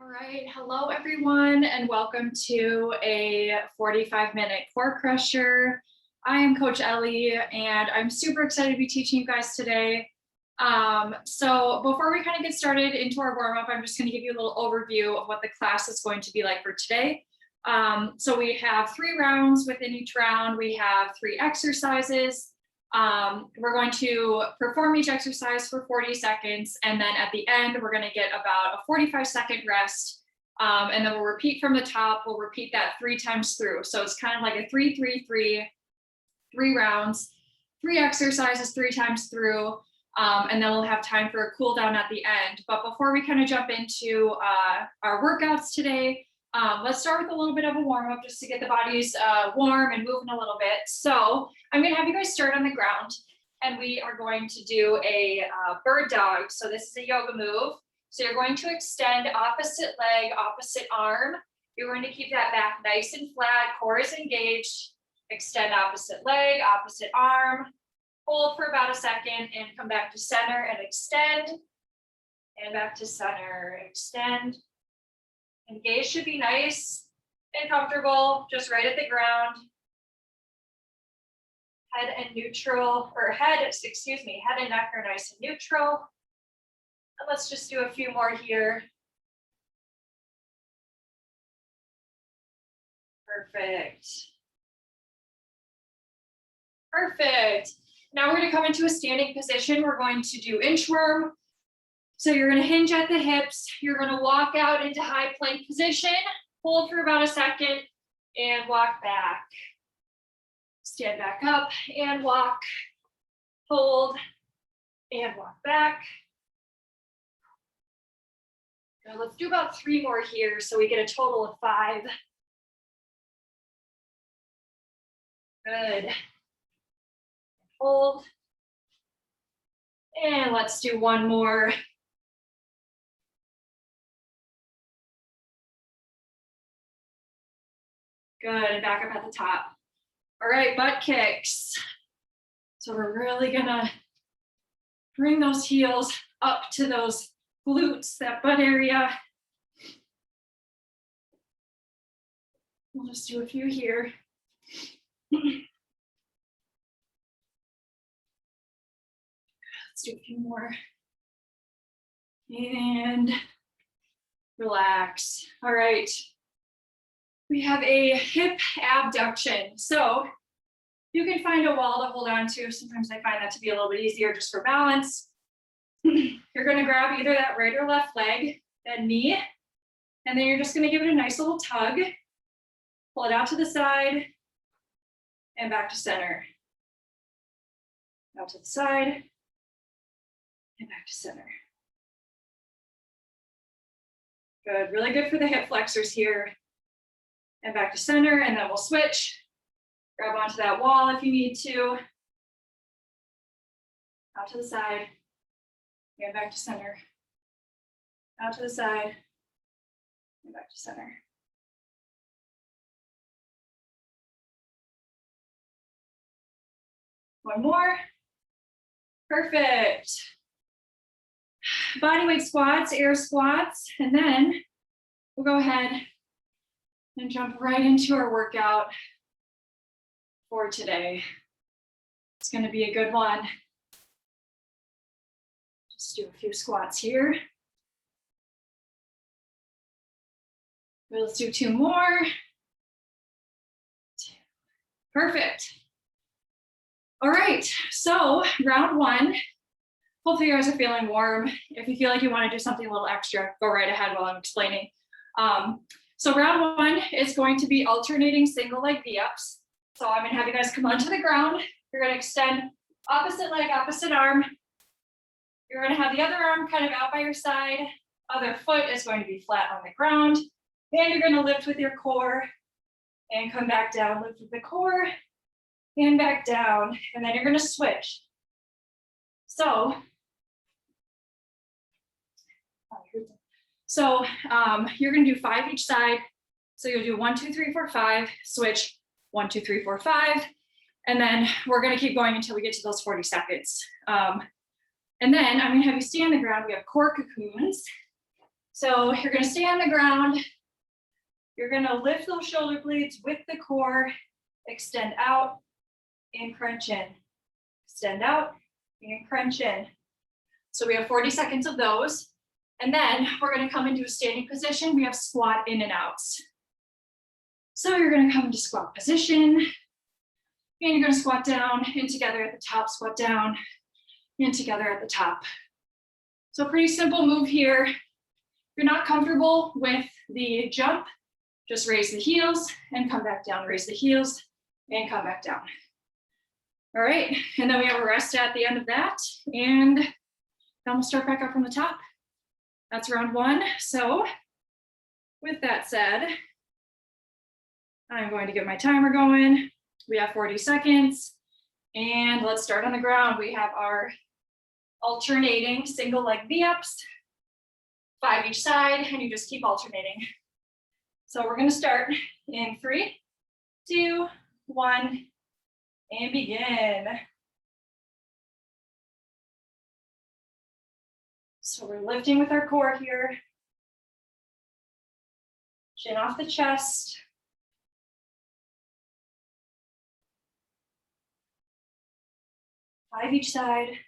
All right, hello everyone, and welcome to a 45-minute core crusher. I am Coach Ellie, and I'm super excited to be teaching you guys today. So before we kind of get started into our warm-up, I'm just going to give you a little overview of what the class is going to be like for today. So we have 3 rounds within each round. We have 3 exercises. We're going to perform each exercise for 40 seconds, and then at the end we're going to get about a 45-second rest, and then we'll repeat from the top. We'll repeat that 3 times through, so it's kind of like a 3-3-3, 3 rounds, 3 exercises 3 times through, and then we'll have time for a cool down at the end. But before we kind of jump into our workouts today, let's start with a little bit of a warm-up just to get the bodies warm and moving a little bit. So I'm going to have you guys start on the ground, and we are going to do a bird dog. So this is a yoga move. So you're going to extend opposite leg, opposite arm. You're going to keep that back nice and flat, core is engaged. Extend opposite leg, opposite arm. Hold for about a second and come back to center and extend. And back to center, extend. And gaze should be nice and comfortable, just right at the ground. Head and neck are nice and neutral. And let's just do a few more here. Perfect. Perfect. Now we're going to come into a standing position. We're going to do inchworm. So you're going to hinge at the hips. You're going to walk out into high plank position, hold for about a second, and walk back. Stand back up and walk, hold, and walk back. Now let's do about 3 more here so we get a total of 5. Good. Hold. And let's do 1 more. Good, and back up at the top. All right, butt kicks. So we're really gonna bring those heels up to those glutes, that butt area. We'll just do a few here. Let's do a few more. And relax. All right. We have a hip abduction. So you can find a wall to hold on to. Sometimes I find that to be a little bit easier just for balance. You're going to grab either that right or left leg, that knee, and then you're just going to give it a nice little tug. Pull it out to the side and back to center. Out to the side and back to center. Good, really good for the hip flexors here. And back to center, and then we'll switch. Grab onto that wall if you need to. Out to the side, and back to center. Out to the side, and back to center. One more. Perfect. Bodyweight squats, air squats, and then we'll go ahead and jump right into our workout for today. It's going to be a good one. Just do a few squats here. Let's do 2 more. Perfect. All right, so round 1. Hopefully you guys are feeling warm. If you feel like you want to do something a little extra, go right ahead while I'm explaining. So round 1 is going to be alternating single leg V-ups. So I'm going to have you guys come onto the ground. You're going to extend opposite leg, opposite arm. You're going to have the other arm kind of out by your side. Other foot is going to be flat on the ground. And you're going to lift with your core and come back down. Lift with the core and back down. And then you're going to switch. So you're going to do 5 each side. So you'll do 1, 2, 3, 4, 5, switch 1, 2, 3, 4, 5. And then we're going to keep going until we get to those 40 seconds. And then I'm going to have you stay on the ground. We have core cocoons. So you're gonna stay on the ground. You're gonna lift those shoulder blades with the core, extend out and crunch in. Extend out and crunch in. So we have 40 seconds of those. And then we're gonna come into a standing position. We have squat in and outs. So you're gonna come into squat position, and you're gonna squat down and together at the top, squat down and together at the top. So pretty simple move here. If you're not comfortable with the jump, just raise the heels and come back down, raise the heels and come back down. All right, and then we have a rest at the end of that, and then we'll start back up from the top. That's round one. So with that said, I'm going to get my timer going. We have 40 seconds, and let's start on the ground. We have our alternating single leg V-ups, 5 each side, and you just keep alternating. So we're gonna start in 3, 2, 1, and begin. So we're lifting with our core here. Chin off the chest. Five each side.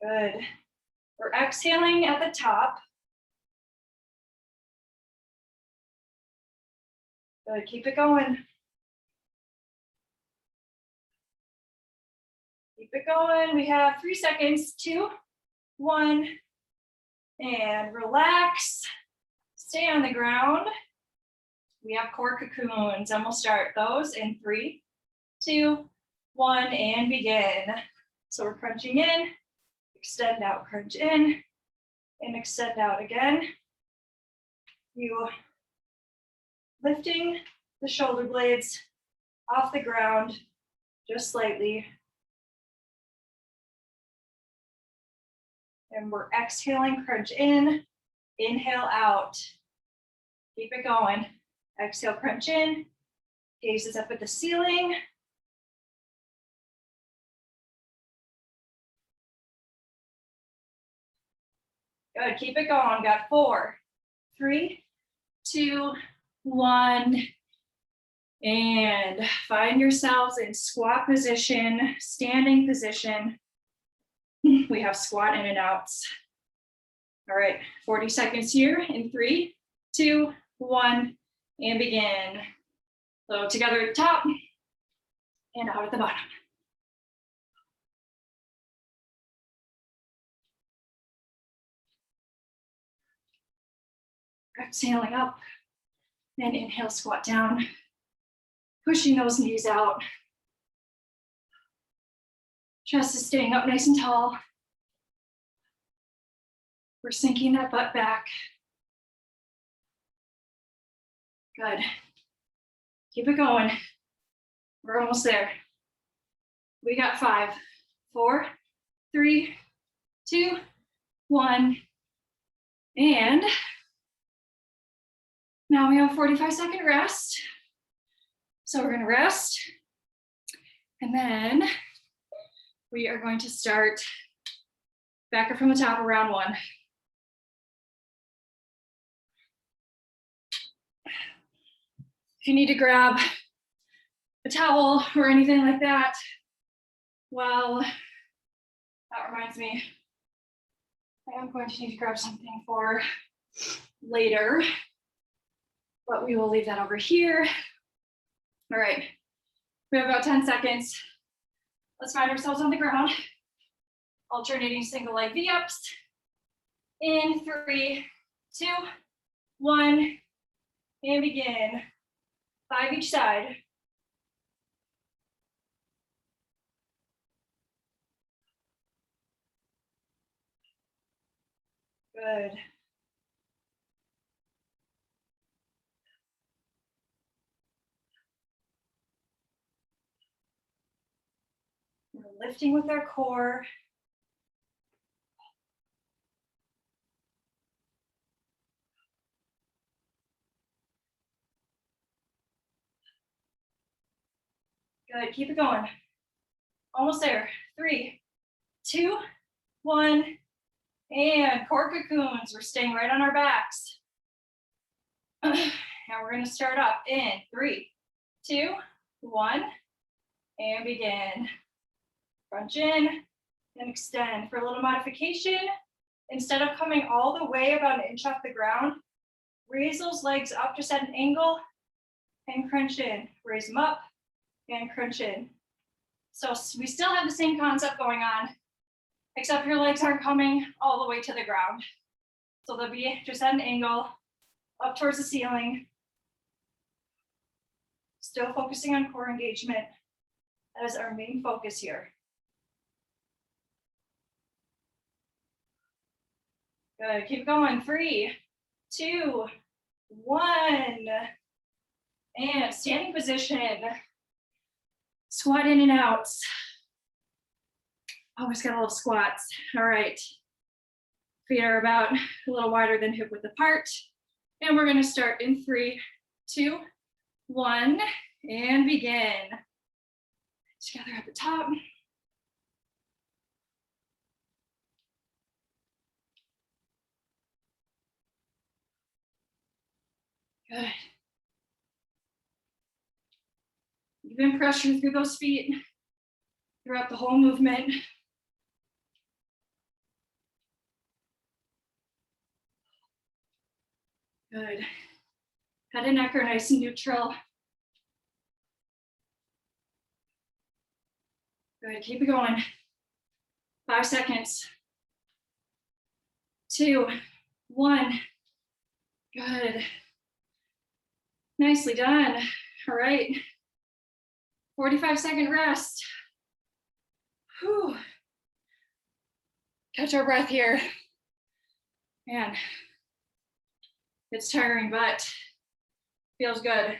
Good. We're exhaling at the top. Good, keep it going. Keep it going. We have 3 seconds, 2, 1, and relax. Stay on the ground. We have core cocoons, and we'll start those in 3, 2, 1, and begin. So we're crunching in, extend out, crunch in, and extend out again. You lifting the shoulder blades off the ground just slightly. And we're exhaling, crunch in, inhale out. Keep it going. Exhale, crunch in, gaze is up at the ceiling. Good, keep it going. Got 4, 3, 2, 1. And find yourselves in squat position, standing position. We have squat in and outs. All right, 40 seconds here in 3, 2, 1, and begin. So together at the top and out at the bottom. Exhaling up and inhale, squat down. Pushing those knees out. Chest is staying up nice and tall. We're sinking that butt back. Good. Keep it going. We're almost there. We got 5, 4, 3, 2, 1. And now we have a 45-second rest. So we're gonna rest. And then we are going to start back up from the top of round 1. If you need to grab a towel or anything like that, well, that reminds me, I am going to need to grab something for later, but we will leave that over here. All right, we have about 10 seconds. Let's find ourselves on the ground, alternating single leg V-ups. In 3, 2, 1, and begin. 5 each side. Good. We're lifting with our core. Good, keep it going. Almost there. 3, 2, one, and core cocoons. We're staying right on our backs. Now we're gonna start up in 3, 2, 1, and begin. Crunch in and extend. For a little modification, instead of coming all the way about an inch off the ground, raise those legs up just at an angle and crunch in. Raise them up and crunch in. So we still have the same concept going on, except your legs aren't coming all the way to the ground. So they'll be just at an angle up towards the ceiling. Still focusing on core engagement as our main focus here. Good, keep going. 3, 2, 1. And standing position. Squat in and out. Always got a little squats. All right. Feet are about a little wider than hip width apart. And we're gonna start in 3, 2, 1, and begin. Together at the top. Good. Even pressure through those feet throughout the whole movement. Good. Head and neck are nice and neutral. Good, keep it going. 5 seconds. 2, 1. Good. Nicely done. All right. 45-second rest. Whew. Catch our breath here. Man, it's tiring, but feels good.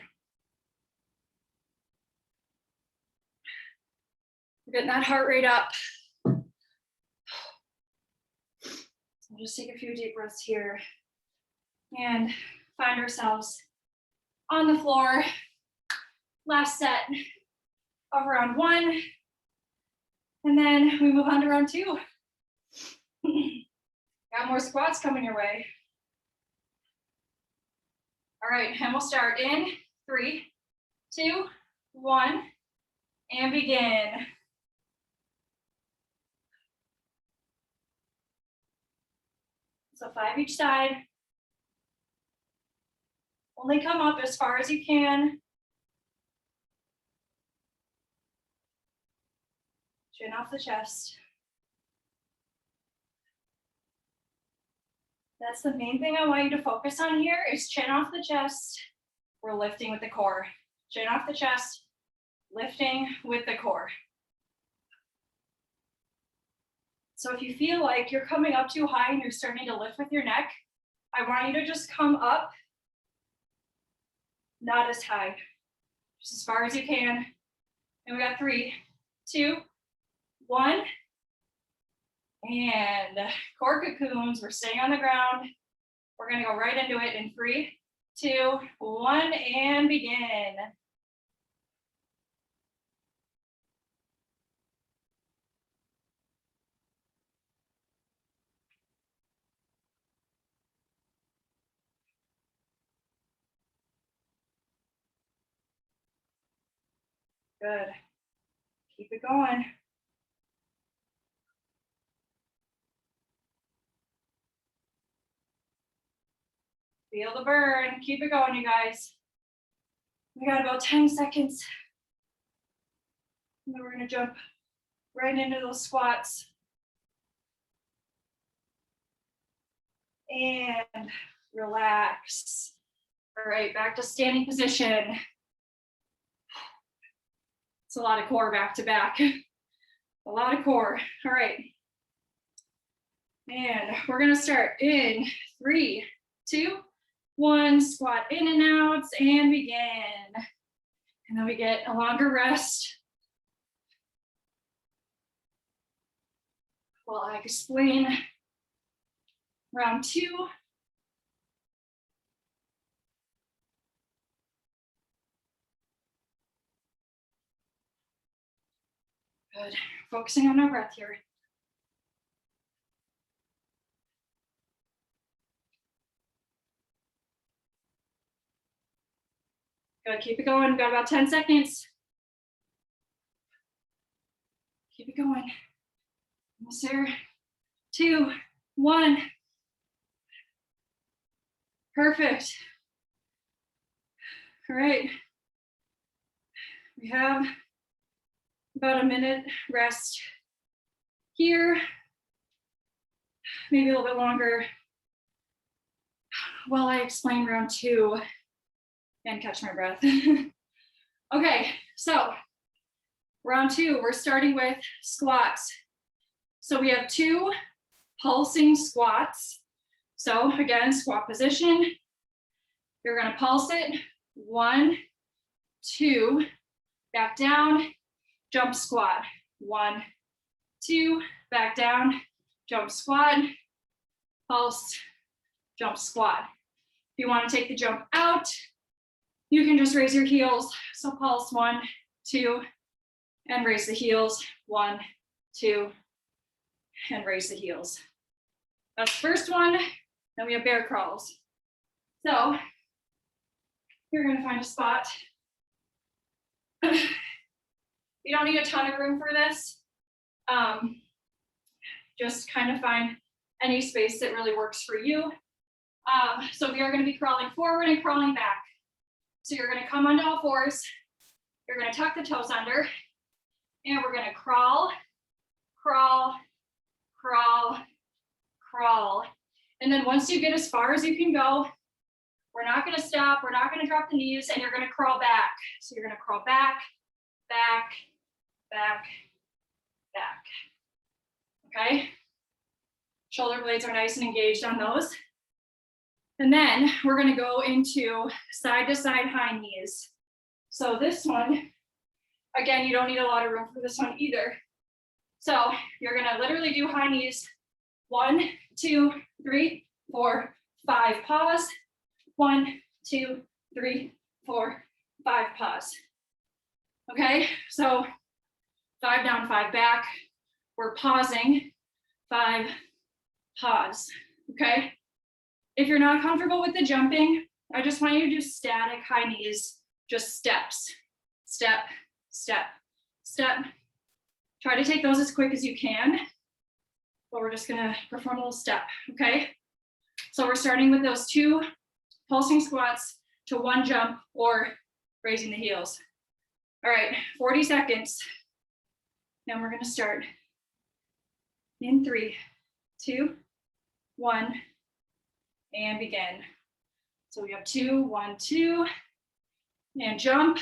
We're getting that heart rate up. So we'll just take a few deep breaths here and find ourselves on the floor. Last set of round 1. And then we move on to round 2. Got more squats coming your way. All right, and we'll start in 3, 2, 1, and begin. So 5 each side. Only come up as far as you can. Chin off the chest. That's the main thing I want you to focus on here is chin off the chest. We're lifting with the core. Chin off the chest, lifting with the core. So if you feel like you're coming up too high and you're starting to lift with your neck, I want you to just come up, not as high, just as far as you can. And we got 3, 2, 1. And core cocoons, we're staying on the ground. We're gonna go right into it in 3, 2, 1, and begin. Good. Keep it going. Feel the burn. Keep it going, you guys. We got about 10 seconds. And then we're gonna jump right into those squats. And relax. All right, back to standing position. It's a lot of core back to back. A lot of core. All right. And we're gonna start in 3, 2, 1. Squat in and out and begin. And then we get a longer rest. While I explain round 2. Good. Focusing on our breath here. Good, keep it going. Got about 10 seconds. Keep it going. Almost there. 2, 1. Perfect. All right. We have about a minute rest here. Maybe a little bit longer while I explain round 2 and catch my breath. Okay, so round 2, we're starting with squats. So we have 2 pulsing squats. So again, squat position. You're gonna pulse it. 1, 2, back down, jump squat. 1, 2, back down, jump squat, pulse, jump squat. If you want to take the jump out, you can just raise your heels. So pulse 1, 2, and raise the heels. 1, 2, and raise the heels. That's the first one. Then we have bear crawls. So you're going to find a spot. You don't need a ton of room for this. Just kind of find any space that really works for you. So we are going to be crawling forward and crawling back. So you're going to come onto all fours. You're going to tuck the toes under. And we're going to crawl, crawl, crawl, crawl. And then once you get as far as you can go, we're not going to stop. We're not going to drop the knees, and you're going to crawl back. So you're going to crawl back, back, back, back. Okay? Shoulder blades are nice and engaged on those. And then we're going to go into side to side high knees. So this one, again, you don't need a lot of room for this one either. So you're going to literally do high knees. 1, 2, 3, 4, 5, pause. 1, 2, 3, 4, 5, pause. Okay, so 5 down, 5 back. We're pausing. 5, pause. Okay. If you're not comfortable with the jumping, I just want you to do static high knees, just steps. Step, step, step. Try to take those as quick as you can, but we're just gonna perform a little step, okay? So we're starting with those 2 pulsing squats to 1 jump or raising the heels. All right, 40 seconds. Now we're gonna start in 3, 2, 1, and begin. So we have 2, 1, 2, and jump.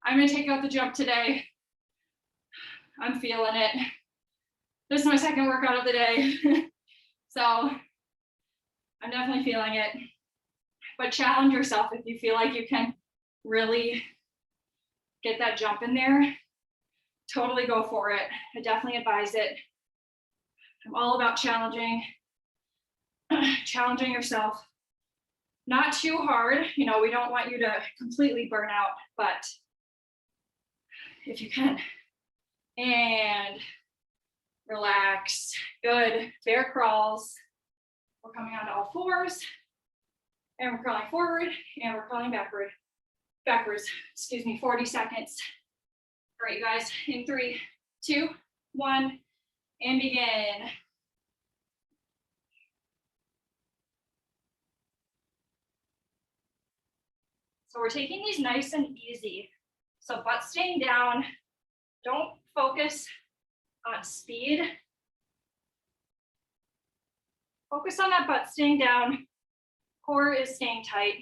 I'm gonna take out the jump today. I'm feeling it. This is my second workout of the day. So I'm definitely feeling it. But challenge yourself if you feel like you can really get that jump in there. Totally go for it. I definitely advise it. I'm all about challenging yourself. Not too hard, you know, we don't want you to completely burn out, but if you can. And relax. Good. Bear crawls. We're coming onto all fours. And we're crawling forward and we're crawling backwards. Excuse me, 40 seconds. All right, you guys, in 3, 2, 1, and begin. So we're taking these nice and easy. So butt staying down. Don't focus on speed. Focus on that butt staying down. Core is staying tight.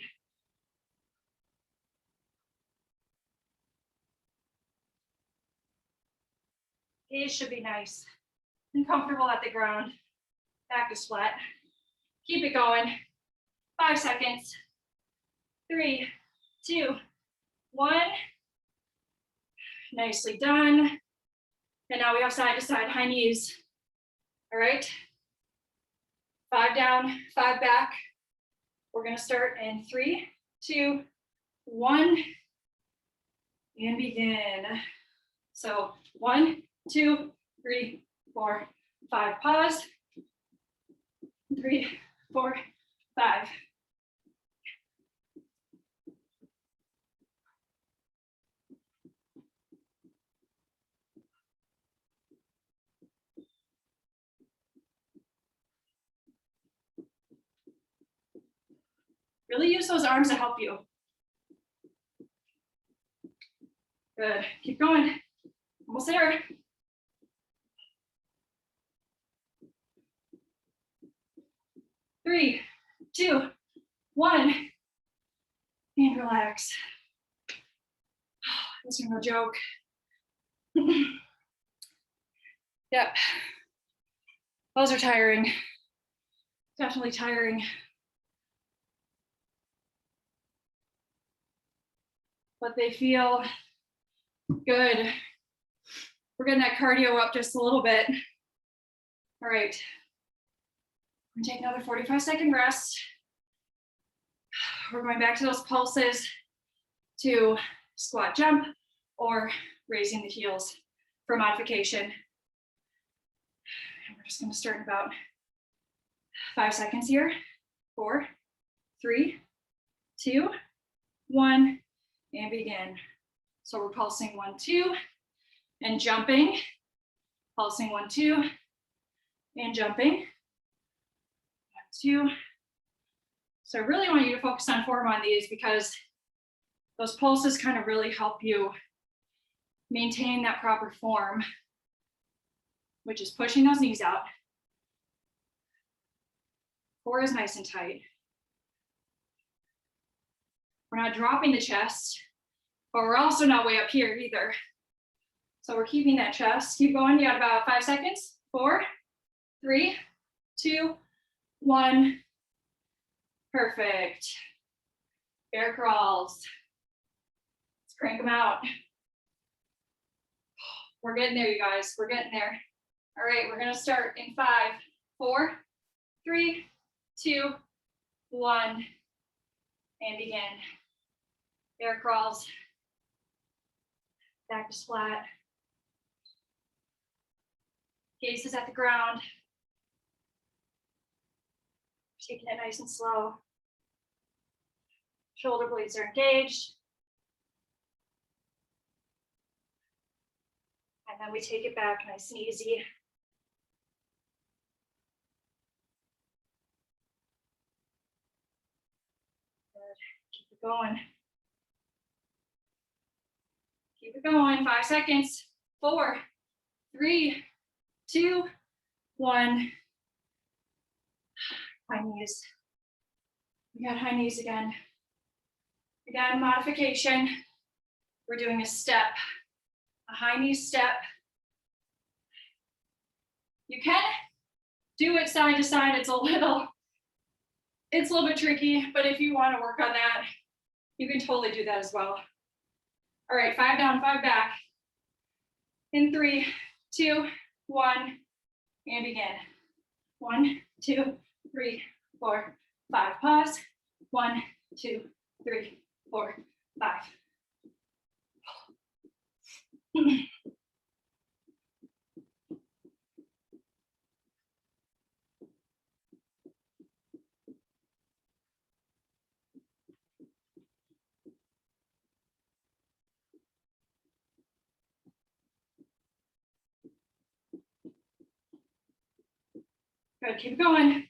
Gaze should be nice and comfortable at the ground. Back is flat. Keep it going. 5 seconds. 3, 2, 1. Nicely done. And now we have side to side high knees. All right. 5 down, 5 back. We're going to start in 3, 2, 1, and begin. So 1, 2, 3, 4, 5. Pause. 3, 4, 5. Really use those arms to help you. Good, keep going. Almost there. Three, two, one, and relax. This is no joke. Yep. Those are tiring. Definitely tiring. But they feel good. We're getting that cardio up just a little bit. All right. We're gonna take another 45-second rest. We're going back to those pulses to squat jump or raising the heels for modification. And we're just gonna start in about 5 seconds here. 4, 3, 2, 1, and begin. So we're pulsing 1, 2, and jumping. Pulsing 1, 2, and jumping. 1, 2. So I really want you to focus on form on these because those pulses kind of really help you maintain that proper form, which is pushing those knees out. Core is nice and tight. We're not dropping the chest, but we're also not way up here either. So we're keeping that chest. Keep going. You got about 5 seconds. 4, 3, 2, 1. Perfect. Bear crawls. Let's crank them out. We're getting there, you guys. We're getting there. All right, we're gonna start in 5, 4, 3, 2, 1, and begin. Bear crawls. Back to flat. Gaze is at the ground. Taking it nice and slow. Shoulder blades are engaged. And then we take it back nice and easy. Good. Keep it going. Keep it going. 5 seconds. 4, 3, 2, 1. High knees. We got high knees again. Again, modification. We're doing a step, a high knee step. You can do it side to side. It's a little bit tricky, but if you want to work on that, you can totally do that as well. All right, 5 down, 5 back. In 3, 2, 1, and begin. 1, 2, 3, 4, 5. Pause. 1, 2, 3, 4, 5. Good, keep going.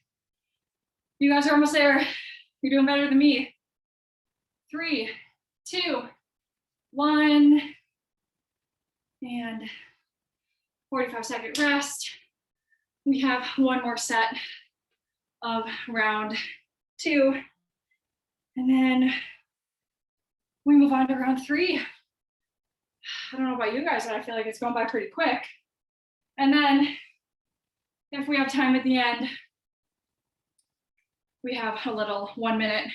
You guys are almost there. You're doing better than me. 3, 2, 1, and 45-second rest. We have one more set of round 2, and then we move on to round 3. I don't know about you guys, but I feel like it's going by pretty quick. And then if we have time at the end, we have a little 1-minute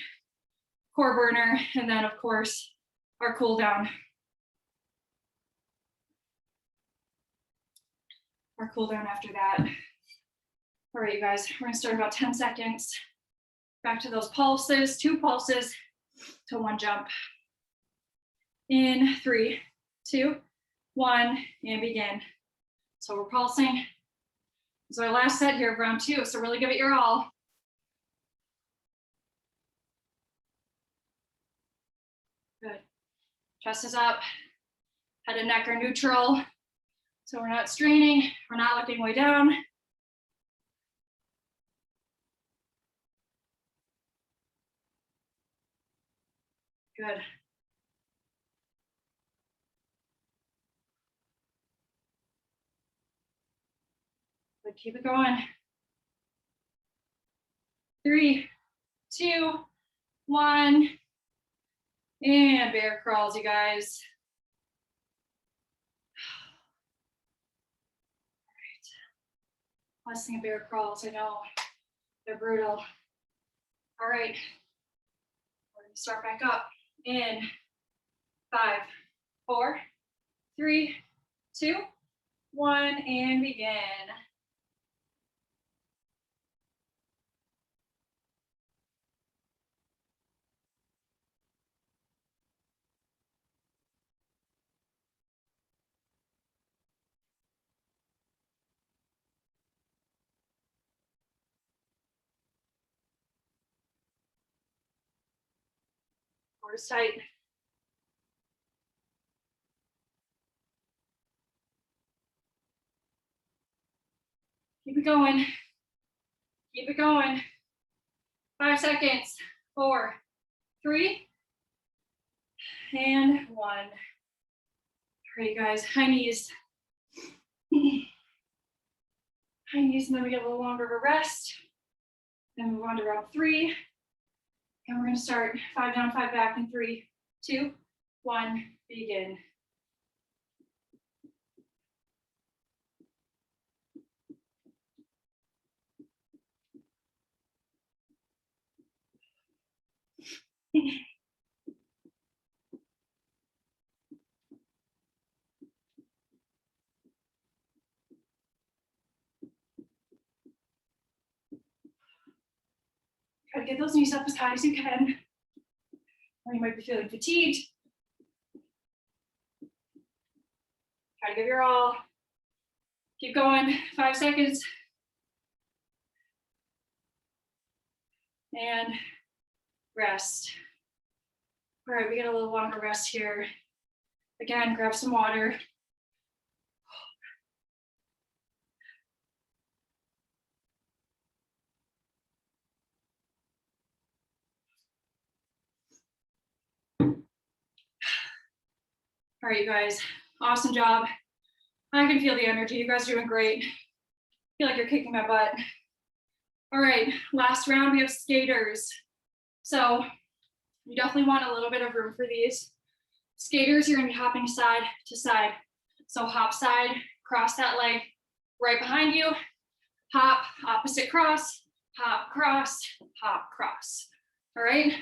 core burner, and then of course our cool down. Our cool down after that. All right, you guys, we're gonna start in about 10 seconds. Back to those pulses, 2 pulses to 1 jump. In 3, 2, 1, and begin. So we're pulsing. This is our last set here of round 2, so really give it your all. Good. Chest is up, head and neck are neutral. So we're not straining, we're not looking way down. Good. Good, keep it going. 3, 2, 1. And bear crawls, you guys. All right. Last thing of bear crawls, I know. They're brutal. All right. We're gonna start back up in 5, 4, 3, 2, 1, and begin. Core tight. Keep it going. Keep it going. 5 seconds. 4, 3, and 1. All right, guys, high knees. High knees, and then we get a little longer of a rest. Then move on to round 3. And we're gonna start 5 down, 5 back in 3, 2, 1, begin. Try to get those knees up as high as you can. Or you might be feeling fatigued. Try to give your all. Keep going, 5 seconds. And rest. All right, we get a little longer rest here. Again, grab some water. All right, you guys, awesome job. I can feel the energy. You guys are doing great. I feel like you're kicking my butt. All right, last round, we have skaters. So you definitely want a little bit of room for these. Skaters, you're gonna be hopping side to side. So hop side, cross that leg right behind you, hop, opposite cross, hop, cross, hop, cross. All right,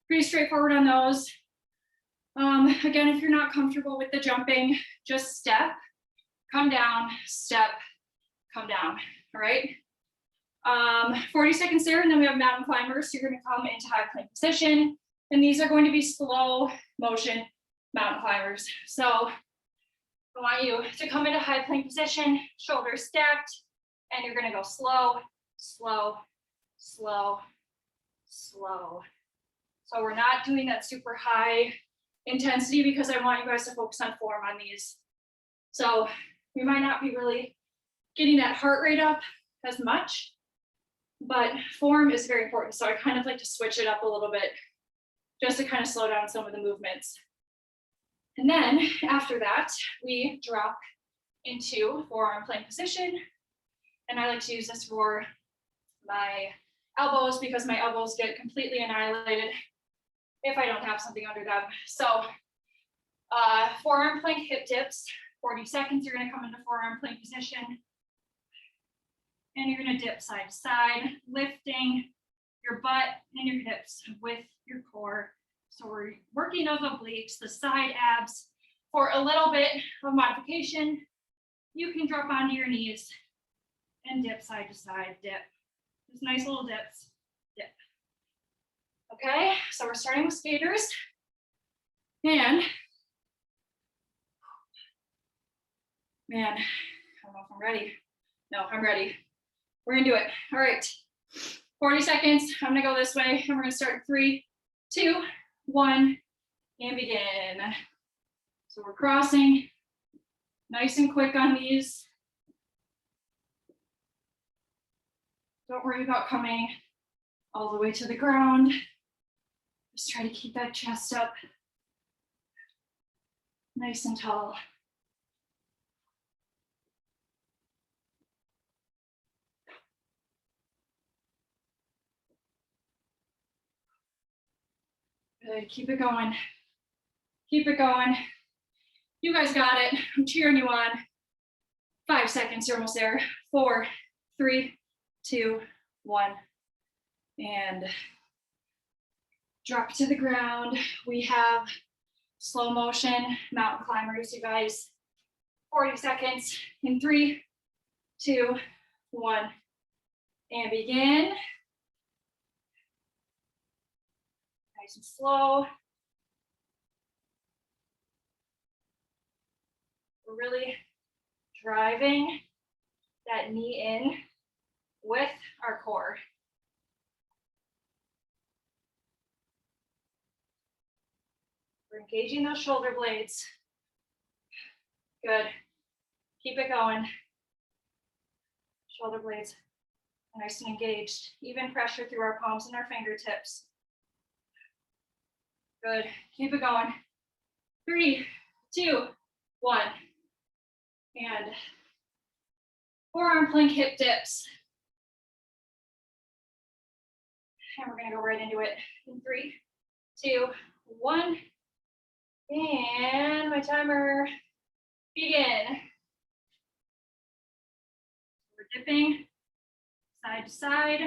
pretty straightforward on those. Again, if you're not comfortable with the jumping, just step, come down, step, come down, all right? 40 seconds there, and then we have mountain climbers. So you're gonna come into high plank position, and these are going to be slow motion mountain climbers. So I want you to come into high plank position, shoulders stacked, and you're gonna go slow, slow, slow, slow. So we're not doing that super high intensity because I want you guys to focus on form on these. So we might not be really getting that heart rate up as much, but form is very important. So I kind of like to switch it up a little bit just to kind of slow down some of the movements. And then after that, we drop into forearm plank position. And I like to use this for my elbows because my elbows get completely annihilated if I don't have something under them. So forearm plank hip dips, 40 seconds, you're gonna come into forearm plank position. And you're gonna dip side to side, lifting your butt and your hips with your core. So we're working those obliques, the side abs. For a little bit of modification, you can drop onto your knees and dip side to side, dip. Just nice little dips, dip. Okay, so we're starting with skaters. And, man, I don't know if I'm ready. No, I'm ready. We're gonna do it. All right, 40 seconds. I'm gonna go this way, and we're gonna start in 3, 2, 1, and begin. So we're crossing, nice and quick on these. Don't worry about coming all the way to the ground. Just try to keep that chest up nice and tall. Good, keep it going. Keep it going. You guys got it. I'm cheering you on. 5 seconds, you're almost there. 4, 3, 2, 1. And drop to the ground. We have slow motion mountain climbers, you guys. 40 seconds in 3, 2, 1. And begin. Nice and slow. We're really driving that knee in with our core. We're engaging those shoulder blades. Good. Keep it going. Shoulder blades nice and engaged. Even pressure through our palms and our fingertips. Good. Keep it going. 3, 2, 1. And forearm plank hip dips. And we're going to go right into it in 3, 2, 1. And my timer, begin. We're dipping side to side.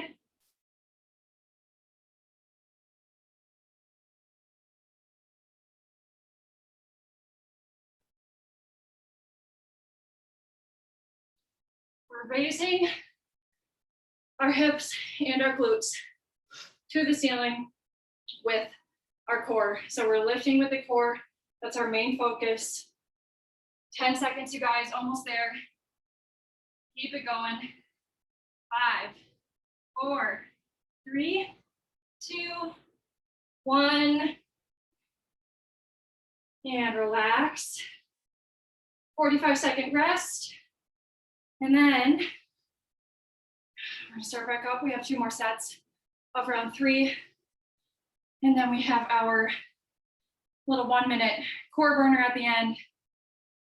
We're raising our hips and our glutes to the ceiling with our core. So we're lifting with the core. That's our main focus. 10 seconds, you guys, almost there. Keep it going. 5, 4, 3, 2, 1. And relax. 45-second rest. And then we're gonna start back up. We have 2 more sets of round 3. And then we have our little 1-minute core burner at the end.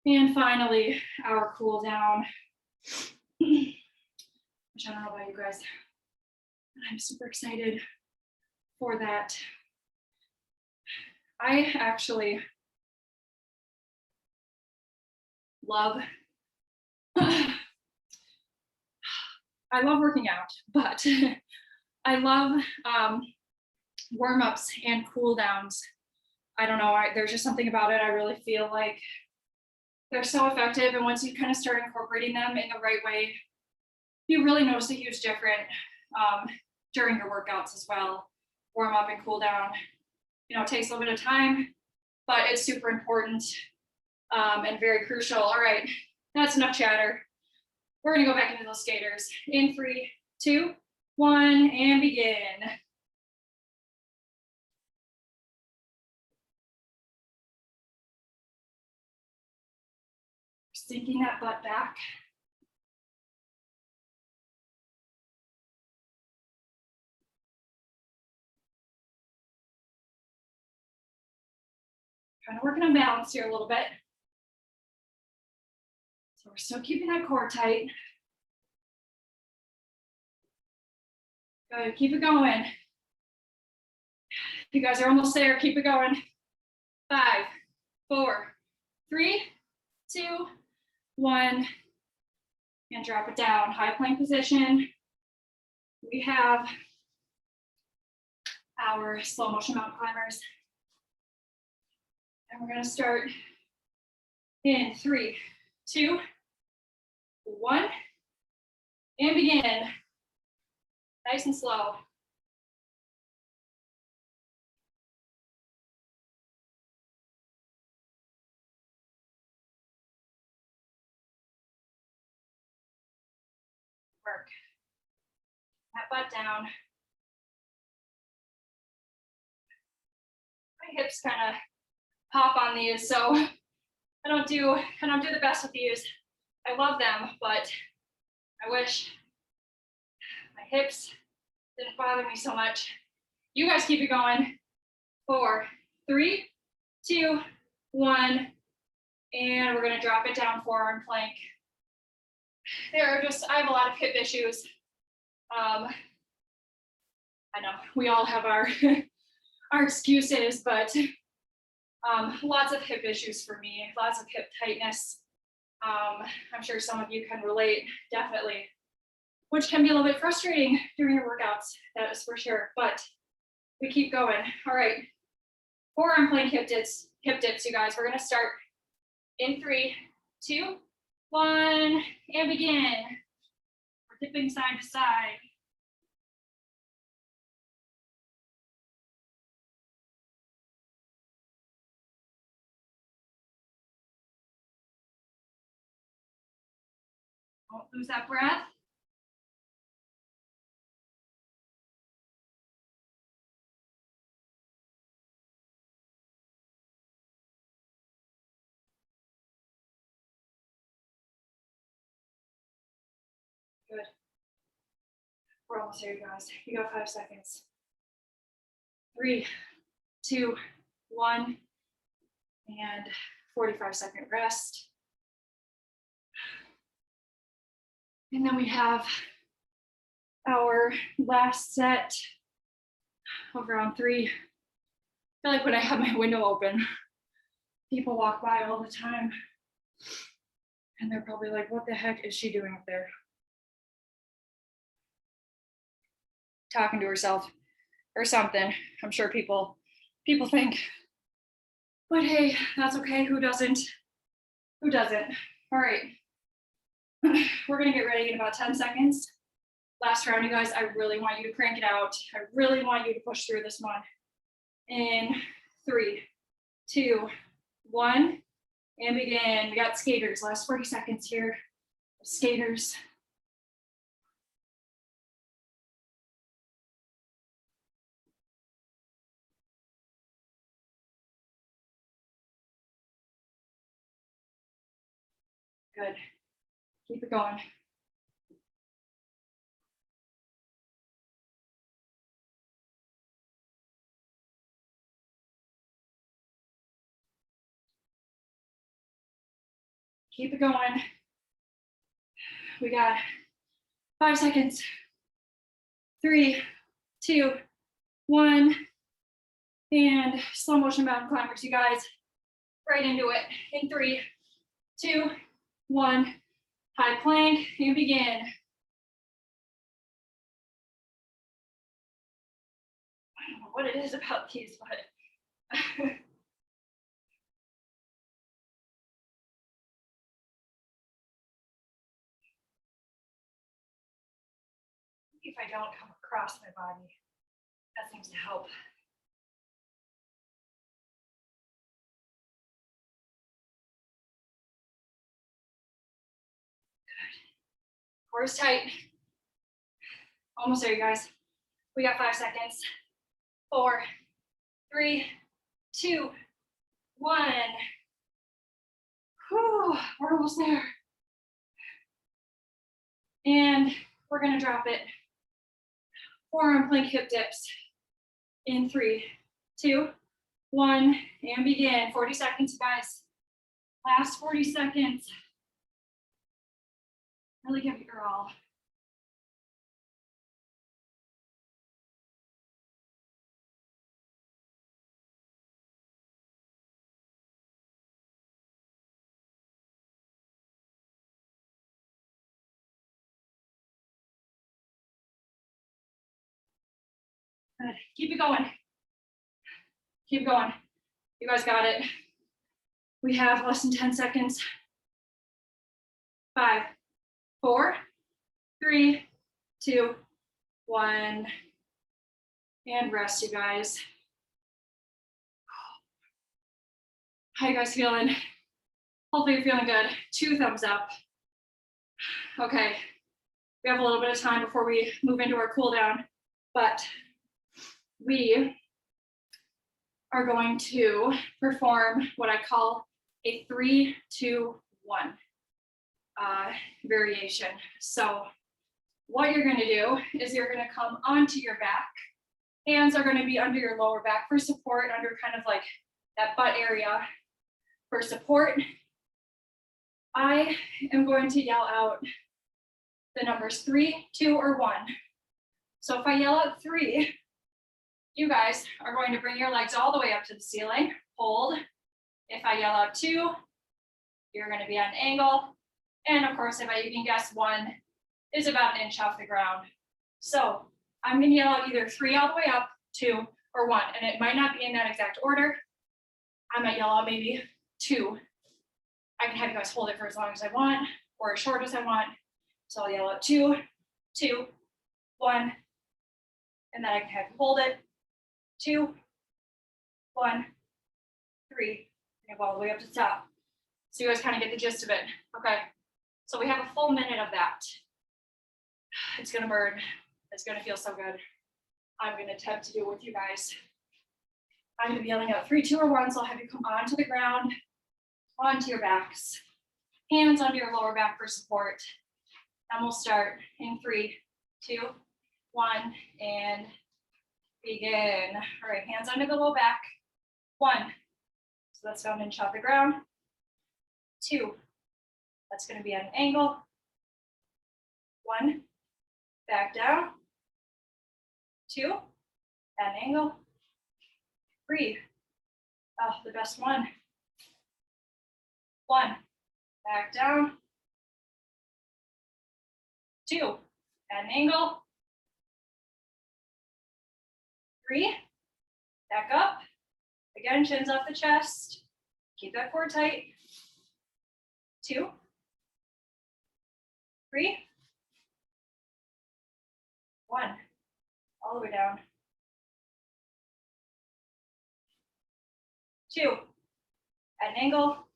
And finally, our cool down. Which I don't know about you guys, but I'm super excited for that. I actually love, I love working out, but I love warm-ups and cool downs. I don't know, there's just something about it. I really feel like they're so effective, and once you kind of start incorporating them in the right way, you really notice a huge difference during your workouts as well. Warm up and cool down. You know, it takes a little bit of time, but it's super important and very crucial. All right, that's enough chatter. We're gonna go back into those skaters. In 3, 2, 1, and begin. Sinking that butt back. Kind of working on balance here a little bit. So we're still keeping that core tight. Good, keep it going. You guys are almost there, keep it going. 5, 4, 3, 2, 1, and drop it down. High plank position. We have our slow motion mountain climbers. And we're gonna start in 3, 2, 1, and begin. Nice and slow. Work. That butt down. My hips kind of pop on these, so I don't do the best with these. I love them, but I wish my hips didn't bother me so much. You guys keep it going. 4, 3, 2, 1. And we're gonna drop it down, forearm plank. I have a lot of hip issues. I know we all have our, our excuses, but lots of hip issues for me, lots of hip tightness. I'm sure some of you can relate, definitely, which can be a little bit frustrating during your workouts, that is for sure, but we keep going. All right, forearm plank hip dips, you guys. We're gonna start in 3, 2, 1, and begin. We're dipping side to side. Don't lose that breath. Good. We're almost there, you guys. You got 5 seconds. 3, 2, 1, and 45-second rest. And then we have our last set of round 3. I feel like when I have my window open, people walk by all the time and they're probably like, what the heck is she doing up there? Talking to herself or something. I'm sure people think, but hey, that's okay. Who doesn't? Who doesn't? All right. We're gonna get ready in about 10 seconds. Last round, you guys, I really want you to crank it out. I really want you to push through this one. In 3, 2, 1, and begin. We got skaters, last 40 seconds here. Skaters. Good. Keep it going. Keep it going. We got 5 seconds. 3, 2, 1. And slow motion mountain climbers, you guys. Right into it. In 3, 2, 1. High plank and begin. I don't know what it is about these, but if I don't come across my body, that seems to help. Good. Core is tight. Almost there, you guys. We got 5 seconds. 4, 3, 2, 1. Whew, we're almost there. And we're gonna drop it. Forearm plank hip dips. In 3, 2, 1, and begin. 40 seconds, you guys. Last 40 seconds. Really give it your all. Good. Keep it going. Keep going. You guys got it. We have less than 10 seconds. 5, 4, 3, 2, 1. And rest, you guys. How you guys feeling? Hopefully you're feeling good. 2 thumbs up. Okay. We have a little bit of time before we move into our cool down, but we are going to perform what I call a 3, 2, 1 variation. So what you're going to do is you're going to come onto your back Hands are going to be under your lower back for support, under kind of like that butt area for support. I am going to yell out the numbers 3, 2, or 1. So if I yell out 3, you guys are going to bring your legs all the way up to the ceiling, hold. If I yell out 2, you're going to be at an angle. And of course, if I even guess 1 is about an inch off the ground. So I'm going to yell out either 3 all the way up, 2, or 1. And it might not be in that exact order. I might yell out maybe 2. I can have you guys hold it for as long as I want or as short as I want. So I'll yell out 2, 2, 1, and then I can have you hold it. 2, 1, 3, and go all the way up to the top. So you guys kind of get the gist of it. Okay, so we have a full minute of that. It's gonna burn. It's gonna feel so good. I'm gonna attempt to do it with you guys. I'm gonna be yelling out 3, 2, or 1, so I'll have you come onto the ground, onto your backs, hands under your lower back for support. And we'll start in 3, 2, 1, and begin. All right, hands under the low back. 1, so that's down and off the ground. 2, that's going to be at an angle. 1, back down. 2, at an angle. 3, oh, the best one. 1, back down. 2, at an angle. 3, back up. Again, chins off the chest. Keep that core tight. 2, 3, 1, all the way down. 2, at an angle.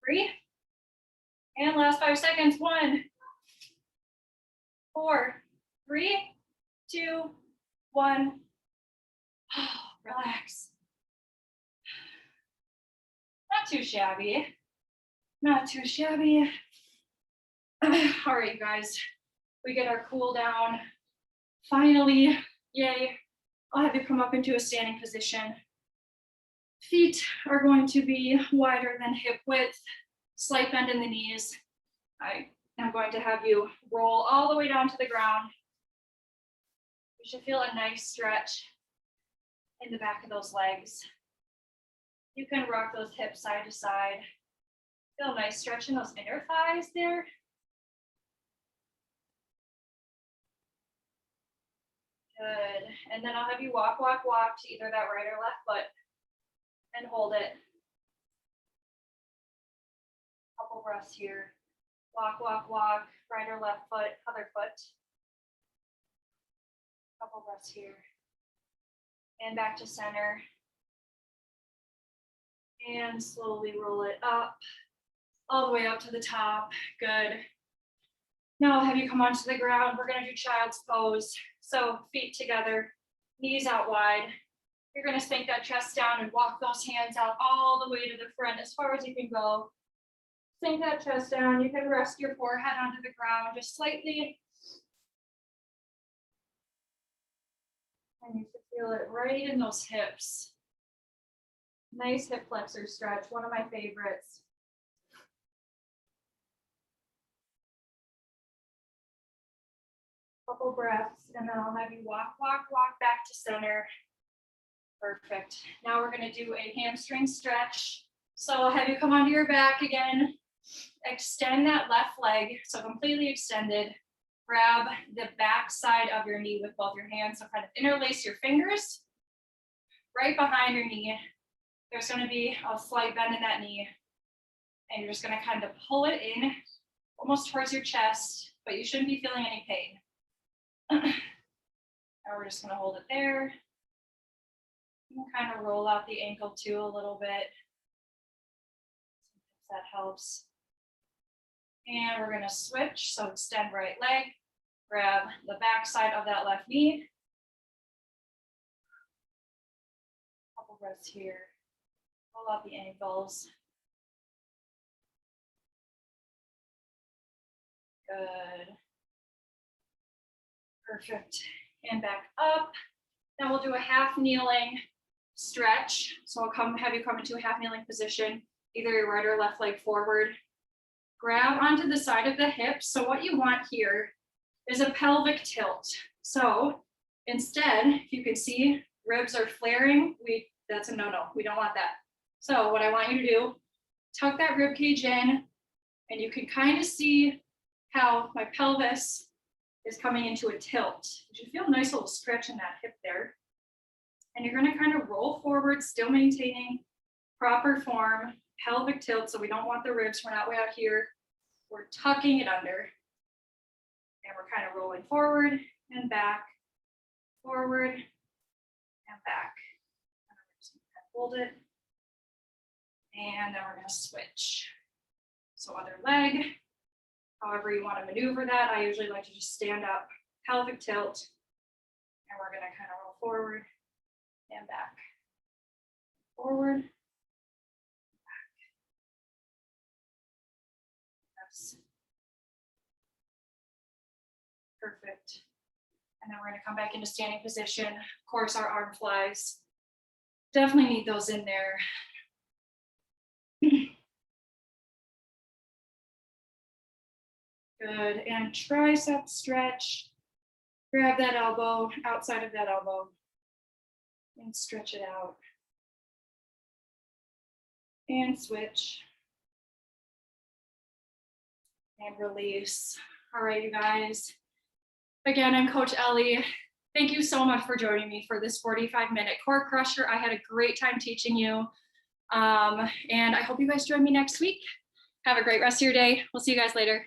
3, and last 5 seconds. 1, 4, 3, 2, 1. Relax. Not too shabby. Not too shabby. All right, you guys. We get our cool down. Finally, yay. I'll have you come up into a standing position. Feet are going to be wider than hip width. Slight bend in the knees. I am going to have you roll all the way down to the ground. You should feel a nice stretch in the back of those legs. You can rock those hips side to side. Feel a nice stretch in those inner thighs there. Good. And then I'll have you walk, walk, walk to either that right or left foot and hold it. Couple breaths here. Walk, walk, walk, right or left foot, other foot. Couple breaths here. And back to center. And slowly roll it up, all the way up to the top. Good. Now I'll have you come onto the ground. We're gonna do child's pose. So feet together, knees out wide. You're gonna sink that chest down and walk those hands out all the way to the front as far as you can go. Sink that chest down. You can rest your forehead onto the ground just slightly. And you should feel it right in those hips. Nice hip flexor stretch, one of my favorites. Couple breaths, and then I'll have you walk, walk, walk back to center. Perfect. Now we're gonna do a hamstring stretch. So I'll have you come onto your back again. Extend that left leg, so completely extended. Grab the back side of your knee with both your hands. So kind of interlace your fingers right behind your knee. There's going to be a slight bend in that knee. And you're just going to kind of pull it in almost towards your chest, but you shouldn't be feeling any pain. And we're just going to hold it there. You can kind of roll out the ankle too a little bit. If that helps. And we're going to switch. So extend right leg, grab the back side of that left knee. Couple breaths here. Roll out the ankles. Good. Perfect. and back up. Then we'll do a half kneeling stretch. So I'll have you come into a half kneeling position, either your right or left leg forward. Grab onto the side of the hips. So what you want here is a pelvic tilt. So instead, you can see ribs are flaring. That's a no-no. We don't want that. So what I want you to do, tuck that rib cage in, and you can kind of see how my pelvis is coming into a tilt. You should feel a nice little stretch in that hip there. And you're going to kind of roll forward, still maintaining proper form, pelvic tilt. So we don't want the ribs. We're not way out here. We're tucking it under. And we're kind of rolling forward and back, forward and back. And I'm just going to hold it. And then we're going to switch. So other leg, however you want to maneuver that. I usually like to just stand up, pelvic tilt, and we're going to kind of roll forward and back, forward, back. Yes. Perfect. And then we're going to come back into standing position. Of course, our arm flies. Definitely need those in there. Good, and tricep stretch. Grab that elbow, outside of that elbow, and stretch it out. And switch. And release. All right, you guys. Again, I'm Coach Ellie. Thank you so much for joining me for this 45-minute core crusher. I had a great time teaching you. And I hope you guys join me next week. Have a great rest of your day. We'll see you guys later.